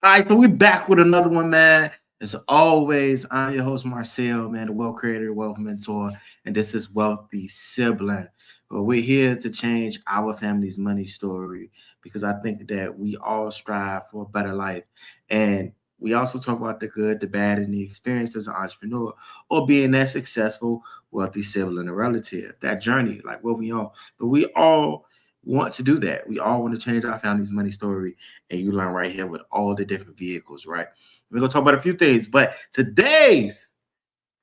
All right, so we're back with another one, man. As always, I'm your host, Marcel, man, the wealth creator, wealth mentor, and this is Wealthy Sibling. Well, we're here to change our family's money story because I think that we all strive for a better life. And we also talk about the good, the bad, and the experience as an entrepreneur or being that successful, wealthy sibling or relative, that journey, like what we all. But we all want to do that. We all want to change our family's money story, and you learn right here with all the different vehicles, right? We're gonna talk about a few things, but today's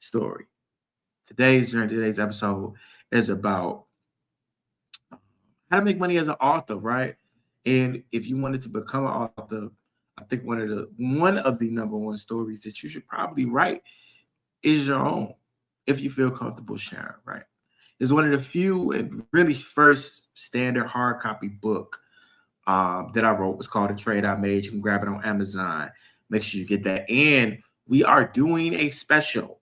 story, today's journey, today's episode is about how to make money as an author, right? And if you wanted to become an author, I think one of the number one stories that you should probably write is your own, if you feel comfortable sharing, right? It's one of the few and really first standard hard copy book that I wrote. Was called A Trade I Made. You can grab it on Amazon. Make sure you get that. And we are doing a special.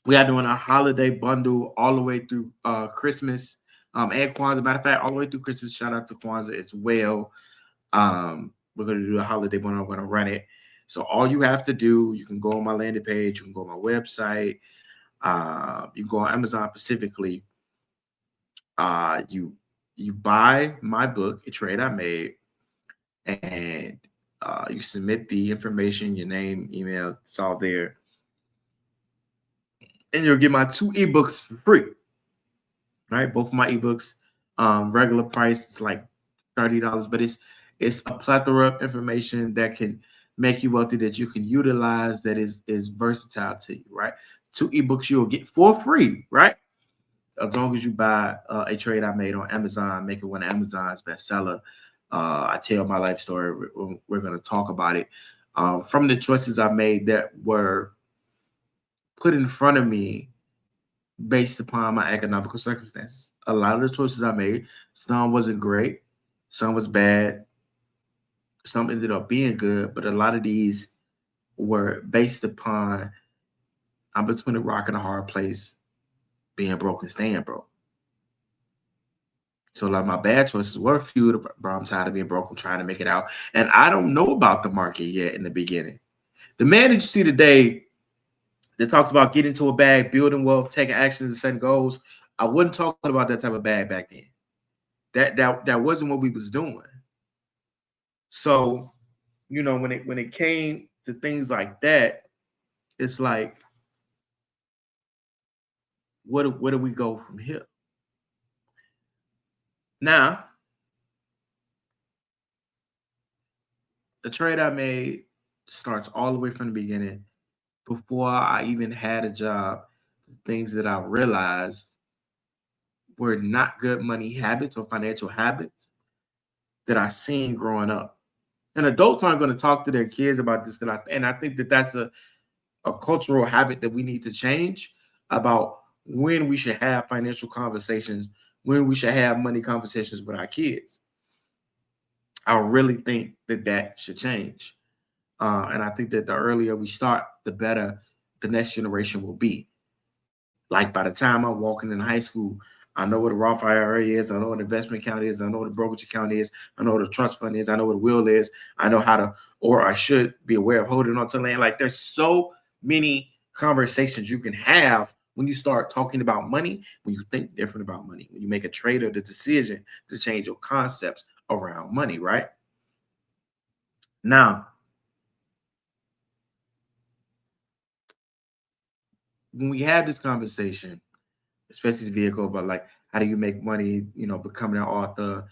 We are doing a holiday bundle all the way through Christmas and Kwanzaa. Matter of fact, all the way through Christmas. Shout out to Kwanzaa as well. We're going to do a holiday bundle. I'm going to run it. So all you have to do, you can go on my landing page. You can go on my website. You can go on Amazon specifically. You buy my book, A Trade I Made, and you submit the information, your name, email, it's all there. And you'll get my two ebooks for free. Right? Both of my ebooks, regular price is like $30, but it's a plethora of information that can make you wealthy, that you can utilize, that is versatile to you, right? Two ebooks you'll get for free, right? As long as you buy A Trade I Made on Amazon, make it one of Amazon's bestseller. I tell my life story. We're going to talk about it. From the choices I made that were put in front of me based upon my economical circumstances. A lot of the choices I made, some wasn't great, some was bad, some ended up being good, but a lot of these were based upon I'm between a rock and a hard place, being broke and staying broke. So like my bad choices were few, bro. I'm tired of being broke. I'm trying to make it out. And I don't know about the market yet in the beginning. The man that you see today that talks about getting to a bag, building wealth, taking actions and setting goals, I wasn't talking about that type of bag back then. That wasn't what we was doing. So, when it came to things like that, it's like, where do we go from here? Now, the trade I made starts all the way from the beginning. Before I even had a job, things that I realized were not good money habits or financial habits that I seen growing up. And adults aren't going to talk to their kids about this. And I think that that's a cultural habit that we need to change about when we should have financial conversations, when we should have money conversations with our kids. I really think that should change. And I think that the earlier we start, the better the next generation will be. Like by the time I'm walking in high school, I know what a Roth IRA is. I know what an investment account is. I know what a brokerage account is. I know what a trust fund is. I know what a will is. I know how to, or I should be aware of holding on to land. Like there's so many conversations you can have when you start talking about money, when you think different about money, when you make a trade or the decision to change your concepts around money, right? Now, when we have this conversation, especially the vehicle about like how do you make money, becoming an author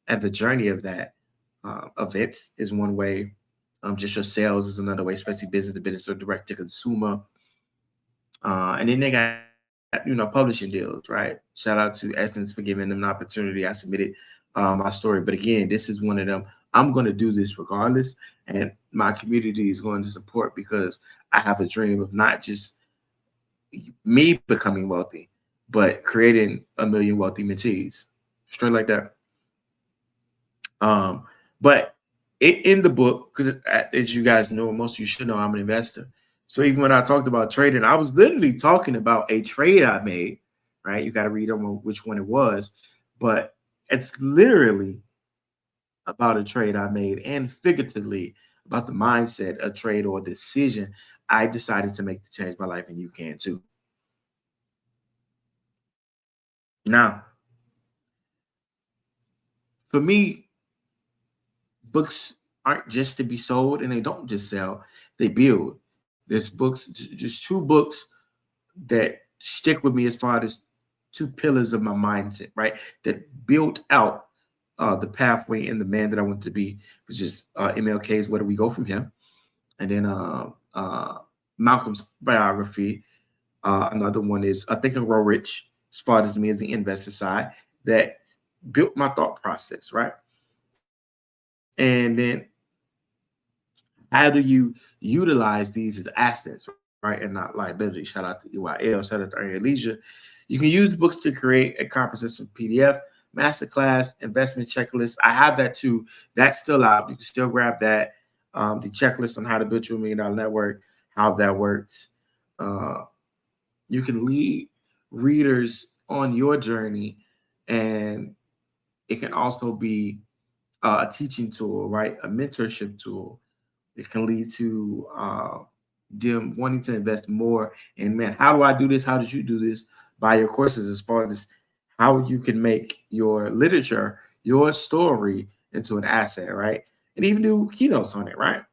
and the journey of that events is one way. Just your sales is another way, especially business to business or direct to consumer. And then they got, publishing deals, right? Shout out to Essence for giving them an opportunity. I submitted my story. But again, this is one of them. I'm going to do this regardless. And my community is going to support because I have a dream of not just me becoming wealthy, but creating a million wealthy mentees. Straight like that. But in the book, because as you guys know, most of you should know, I'm an investor. So even when I talked about trading, I was literally talking about a trade I made, right? You got to read on which one it was, but it's literally about a trade I made and figuratively about the mindset, a trade or decision I decided to make to change my life, and you can too. Now, for me, books aren't just to be sold and they don't just sell, they build. There's books, just two books that stick with me as far as two pillars of my mindset, right? That built out the pathway and the man that I want to be, which is MLK's Where Do We Go From Him? And then Malcolm's biography. Another one is I Think and Grow Rich, as far as me as the investor side, that built my thought process, right? And then how do you utilize these as assets, right, and not liability? Shout out to EYL, shout out to Earn Leisure. You can use books to create a comprehensive PDF, masterclass, investment checklist. I have that too. That's still out. You can still grab that. The checklist on how to build your $1 million network, how that works. Uh, you can lead readers on your journey, and it can also be a teaching tool, right? A mentorship tool. It can lead to them wanting to invest more. And man, how do I do this? How did you do this? Buy your courses as far as how you can make your literature, your story into an asset, right? And even do keynotes on it, right?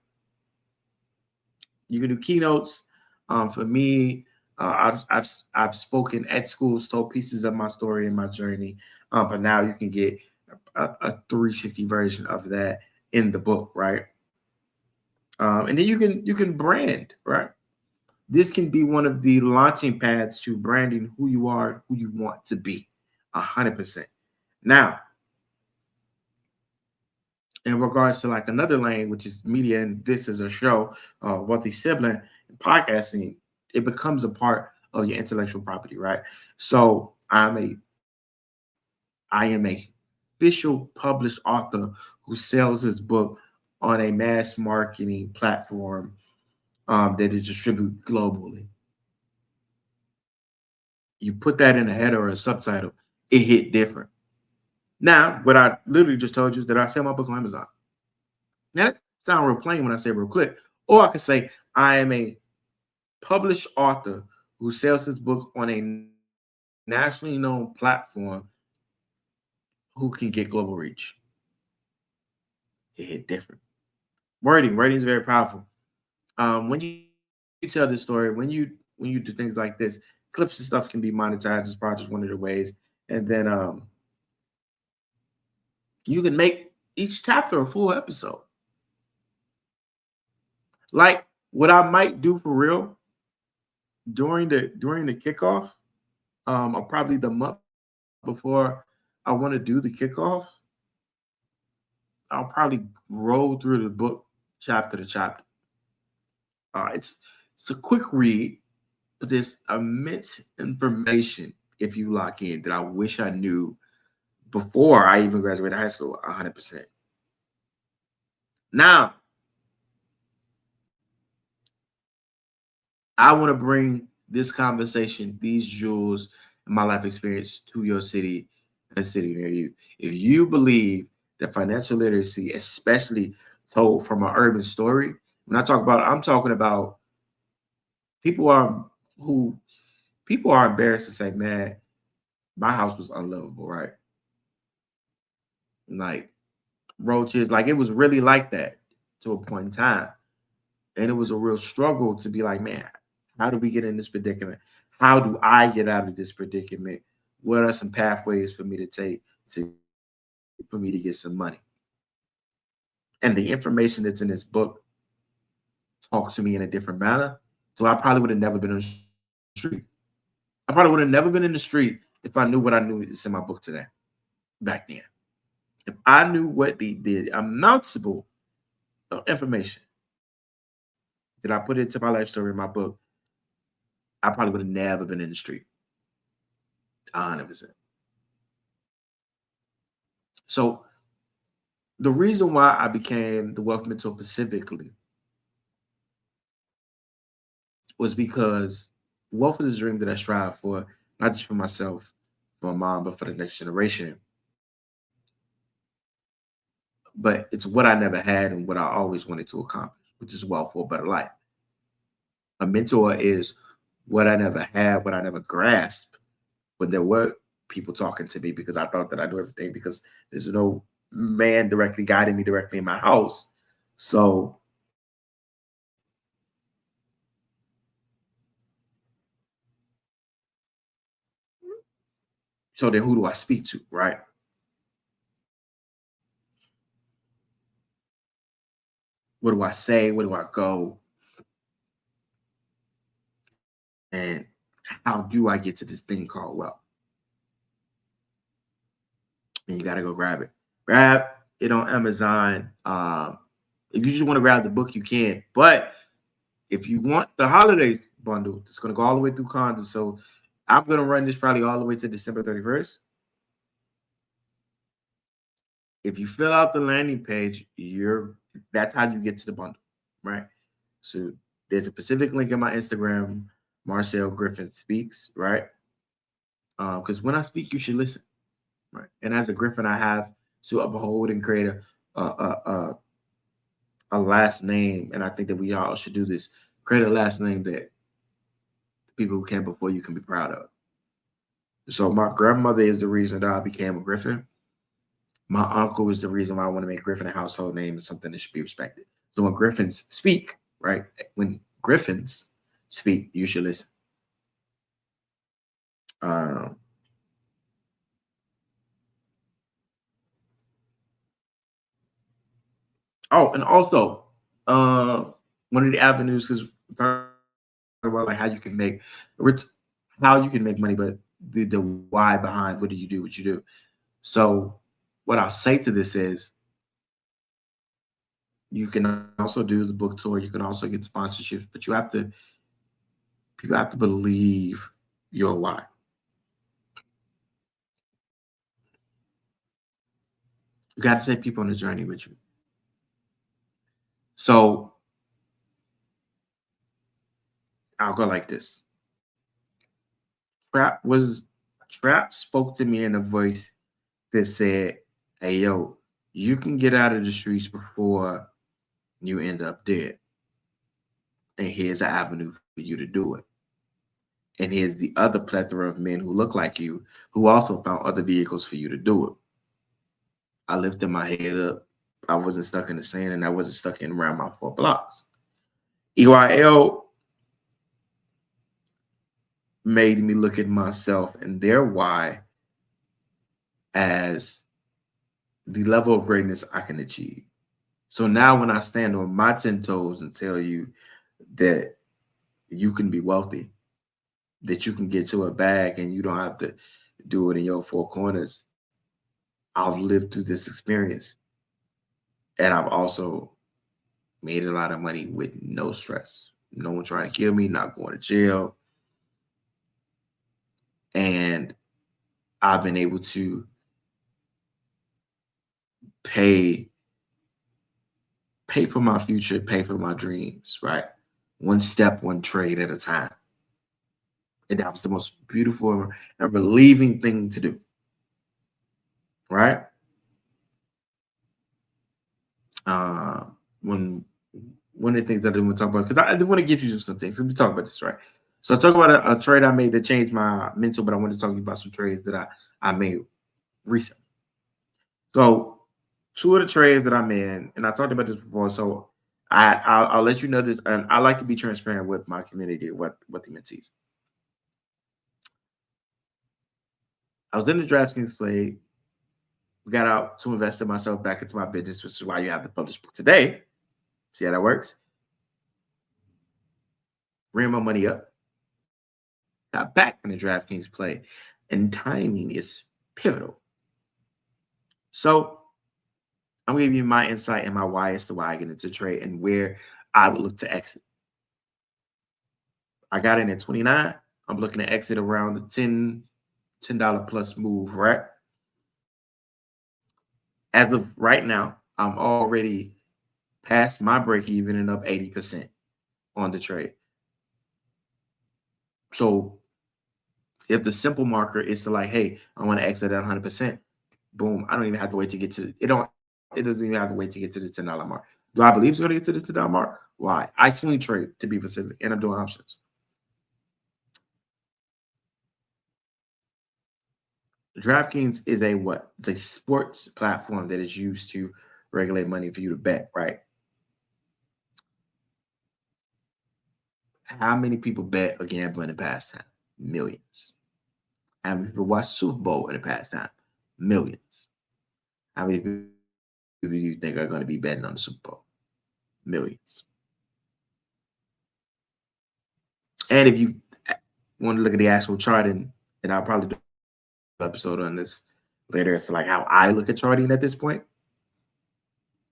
You can do keynotes. For me, I've spoken at schools, told pieces of my story and my journey. But now you can get a 360 version of that in the book, right? And then you can brand, right? This can be one of the launching pads to branding who you are, who you want to be, 100%. Now, in regards to like another lane, which is media, and this is a show, Wealthy Sibling, podcasting, it becomes a part of your intellectual property, right? So I am a official published author who sells his book on a mass marketing platform that is distributed globally. You put that in a header or a subtitle, it hit different. Now, what I literally just told you is that I sell my book on Amazon. Now, that sounds real plain when I say real quick. Or I can say I am a published author who sells his book on a nationally known platform who can get global reach. It hit different. Wording is very powerful. When you tell this story, when you do things like this, clips and stuff can be monetized as part of one of the ways. And then you can make each chapter a full episode. Like what I might do for real during the kickoff, or probably the month before I want to do the kickoff, I'll probably roll through the book chapter to chapter. It's a quick read, but there's immense information if you lock in that I wish I knew before I even graduated high school. 100%. Now I want to bring this conversation, these jewels in my life experience to your city and a city near you. If you believe that financial literacy, especially told from an urban story, when I talk about, I'm talking about people are who people are embarrassed to say, man, my house was unlivable, right? Like roaches, like it was really like that to a point in time. And it was a real struggle to be like, man, how do we get in this predicament? How do I get out of this predicament? What are some pathways for me to take to for me to get some money? And the information that's in this book talks to me in a different manner. So I probably would have never been on the street. I probably would have never been in the street if I knew what I knew is in my book today, back then. If I knew what the amounts of information that I put into my life story in my book, I probably would have never been in the street. 100%. So the reason why I became the wealth mentor specifically was because wealth is a dream that I strive for, not just for myself, for my mom, but for the next generation. but it's what I never had and what I always wanted to accomplish, which is wealth for a better life. A mentor is what I never had, what I never grasped, but there were people talking to me because I thought that I knew everything because there's no man directly guiding me directly in my house. So then who do I speak to, right? What do I say? Where do I go? And how do I get to this thing called wealth? And you got to go grab it. Grab it on Amazon. If you just want to grab the book, you can. But if you want the holidays bundle, it's going to go all the way through Conda. So I'm going to run this probably all the way to December 31st. If you fill out the landing page, that's how you get to the bundle, right? So there's a specific link in my Instagram, Marcel Griffin Speaks, right? Because when I speak, you should listen, right? And as a Griffin, I have to uphold and create a last name, and I think that we all should do this. Create a last name that people who came before you can be proud of. So my grandmother is the reason that I became a Griffin. My uncle is the reason why I want to make Griffin a household name and something that should be respected. So when Griffins speak, right? When Griffins speak, you should listen. Um, oh, and also, uh, one of the avenues is about like how you can make how you can make money, but the why behind what do you do, what you do. So what I'll say to this is you can also do the book tour, you can also get sponsorships, but people have to believe your why. You got to take people on the journey with you. So I'll go like this. Trap was Trap spoke to me in a voice that said, "Hey yo, you can get out of the streets before you end up dead. And here's an avenue for you to do it. And here's the other plethora of men who look like you who also found other vehicles for you to do it." I lifted my head up. I wasn't stuck in the sand and I wasn't stuck in around my 4 blocks. EYL made me look at myself and their why as the level of greatness I can achieve. So now when I stand on my 10 toes and tell you that you can be wealthy, that you can get to a bag and you don't have to do it in your 4 corners, I've lived through this experience. And I've also made a lot of money with no stress. No one trying to kill me, not going to jail. And I've been able to pay for my future, pay for my dreams, right? One step, one trade at a time. And that was the most beautiful and relieving thing to do, right? Uh, when One of the things that I didn't want to talk about, because I did want to get you some things. Let me talk about this, right? So I talk about a trade I made that changed my mental, but I want to talk about some trades that I made recently. So two of the trades that I'm in, and I talked about this before, so I'll let you know this, and I like to be transparent with my community, what the mentees. I was in the DraftKings play, got out to invest in myself back into my business, which is why you have the published book today. See how that works? Ran my money up, got back in the DraftKings play, and timing is pivotal. So I'm gonna give you my insight and my why as to why I get into trade and where I would look to exit. I got in at 29. I'm looking to exit around the $10 plus move, right? As of right now, I'm already past my break even and up 80% on the trade. So if the simple marker is to like, hey, I want to exit at 100%, boom, I don't even have to wait to get to it. Don't It doesn't even have to wait to get to the $10 mark. Do I believe it's going to get to the $10 mark? Why? I swing trade, to be specific, and I'm doing options. DraftKings is a what? It's a sports platform that is used to regulate money for you to bet, right? How many people bet or gamble in the past time? Millions. How many people watch Super Bowl in the past time? Millions. How many people do you think are going to be betting on the Super Bowl? Millions. And if you want to look at the actual chart, and I'll probably do an episode on this later as to like how I look at charting at this point,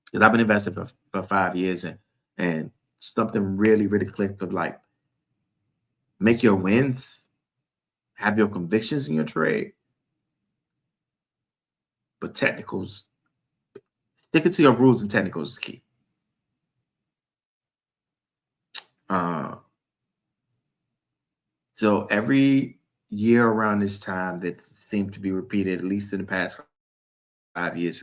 because I've been invested for 5 years, and something really clicked of like make your wins, have your convictions in your trade, but technicals, sticking to your rules and technicals is key. So every year around this time that seemed to be repeated, at least in the past 5 years,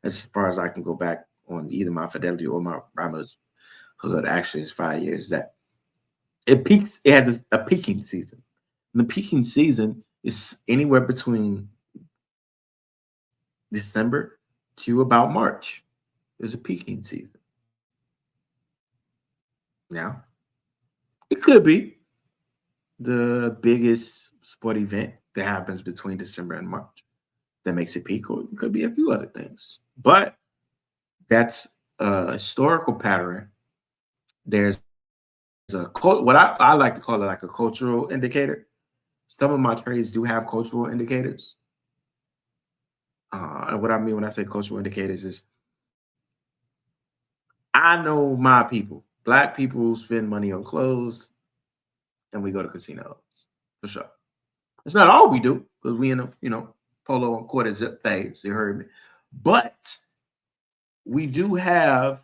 as far as I can go back on either my Fidelity or my Ramos Hood, actually it's 5 years, that it peaks, it has a peaking season. And the peaking season is anywhere between December to about March. There's a peaking season. Now, it could be the biggest sport event that happens between December and March that makes it peak, or it could be a few other things. But that's a historical pattern. There's what I like to call it like a cultural indicator. Some of my trades do have cultural indicators. And what I mean when I say cultural indicators is I know my people. Black people spend money on clothes, and we go to casinos for sure. It's not all we do because we in a polo and quarter zip phase. You heard me, but we do have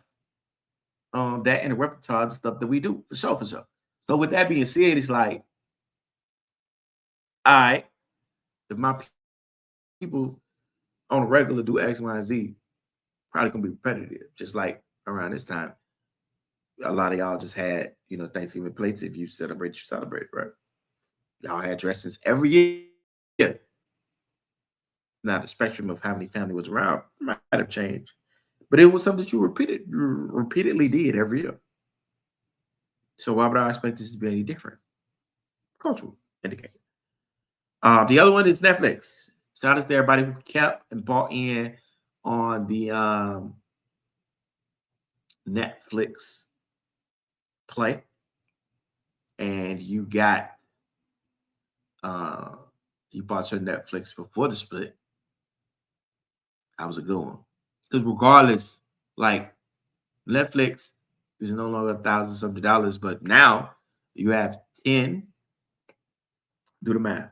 that in the repertoire stuff that we do for sure, for sure. So with that being said, it's like, all right, if my people on a regular do X, Y, and Z, probably gonna be repetitive. Just like around this time, a lot of y'all just had Thanksgiving plates. If you celebrate, right? Y'all had dressings every year. Now the spectrum of how many family was around might have changed, but it was something that you repeatedly did every year. So why would I expect this to be any different? Cultural indicator. The other one is Netflix. Shout out to everybody who kept and bought in on the Netflix play, and you got you bought your Netflix before the split. That was a good one. Because regardless, like Netflix is no longer $1,000 something dollars, but now you have 10. Do the math.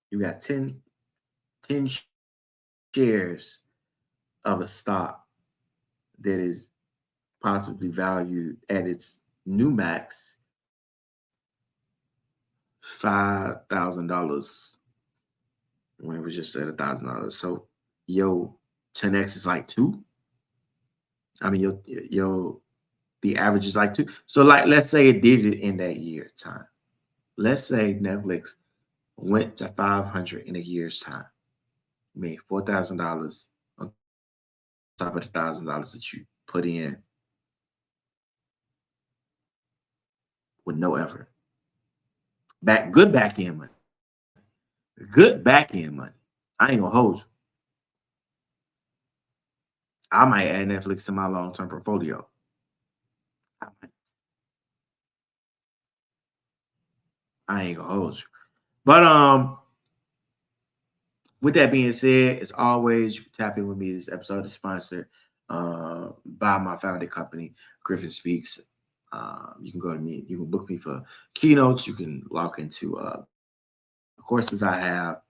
You got 10 shares of a stock that is possibly valued at its new max $5,000 when it was just at $1,000. So yo, 10x is like 2. I mean, the average is like 2. So like, let's say it did it in that year time. Let's say Netflix went to 500 in a year's time, made $4,000 on top of the $1,000 that you put in with no effort. Good back end money. Good back end money. I ain't gonna hold you. I might add Netflix to my long-term portfolio. I ain't gonna hold you. But with that being said, as always, you can tap in with me. This episode is sponsored by my founding company, Griffin Speaks. You can go to me. You can book me for keynotes. You can log into courses I have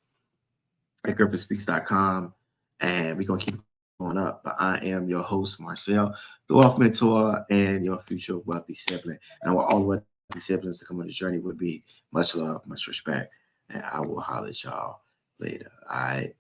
at griffinspeaks.com, and we're going to keep going up. But I am your host, Marcel, the Wealth Mentor, and your future wealthy sibling. And with all the wealthy siblings to come on the journey would be much love, much respect, and I will holler at y'all later. All right.